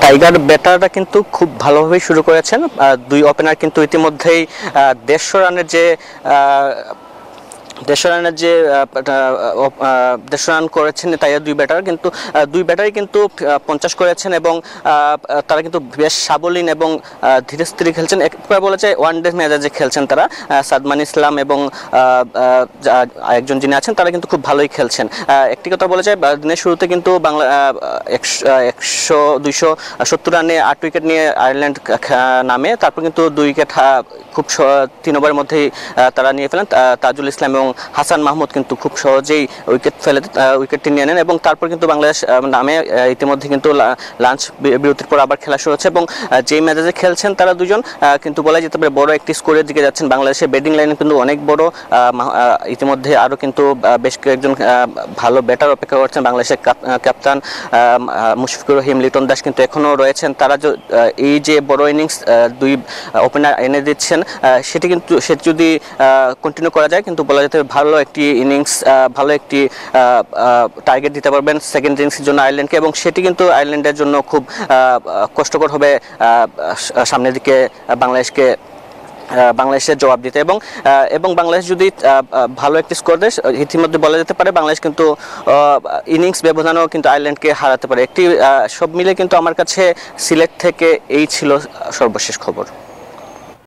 Tiger ব্যাটাররা কিন্তু খুব ভালোভাবে শুরু করেছেন। দুই ওপেনার কিন্তু ইতিমধ্যেই 150 রানের যে 150 রান করেছেন টাইগার দুই ব্যাটারই কিন্তু 50 করেছেন এবং তারা কিন্তু বেশ সাবলীল এবং ধীরে স্থিরে খেলছেন। এক প্রকার বলা যায় ওয়ান ডে মেজাজে খেলছেন তারা। সাদমান ইসলাম এবং আরেকজন যিনি আছেন তারা কিন্তু খুব ভালোই খেলছেন। একটি কথা বলা যায় দিনের শুরুতে কিন্তু বাংলা 100-270 রানে 8 উইকেট নিয়ে আয়ারল্যান্ড নামে, তারপর কিন্তু 2 উইকেট খুব 3 ওভারের মধ্যেই তারা নিয়ে ফেলেন। তাজুল ইসলাম এবং হাসান মাহমুদ কিন্তু খুব সহজেই উইকেটটি নিয়ে নেন এবং তারপর কিন্তু বাংলাদেশ নামে ইতিমধ্যে কিন্তু লাঞ্চ বিরতির পর আবার খেলা শুরু হচ্ছে এবং যেই মেজাজে খেলছেন তারা দুজন কিন্তু বলা যেতে পারে বড় একটি স্কোরের দিকে যাচ্ছেন। বাংলাদেশের ব্যাটিং লাইনে কিন্তু অনেক বড়, ইতিমধ্যে আরও কিন্তু বেশ কয়েকজন ভালো ব্যাটার অপেক্ষা করছেন। বাংলাদেশের ক্যাপ্টেন মুশফিকুর রহিম, লিটন দাস কিন্তু এখনও রয়েছেন। তারা এই যে বড় ইনিংস দুই ওপেনার এনে দিচ্ছেন সেটি যদি কন্টিনিউ করা যায় কিন্তু বলা যেতে ভালো একটি ইনিংস, ভালো একটি টার্গেট দিতে পারবেন সেকেন্ড ইনিংসের জন্য আয়ারল্যান্ডকে, এবং সেটি কিন্তু আয়ারল্যান্ডের জন্য খুব কষ্টকর হবে সামনের দিকে বাংলাদেশের জবাব দিতে। এবং বাংলাদেশ যদি ভালো একটি স্কোর দেয় ইতিমধ্যে বলা যেতে পারে বাংলাদেশ কিন্তু ইনিংস ব্যবধানেও কিন্তু আয়ারল্যান্ডকে হারাতে পারে। সব মিলে কিন্তু আমার কাছে সিলেট থেকে এই ছিল সর্বশেষ খবর।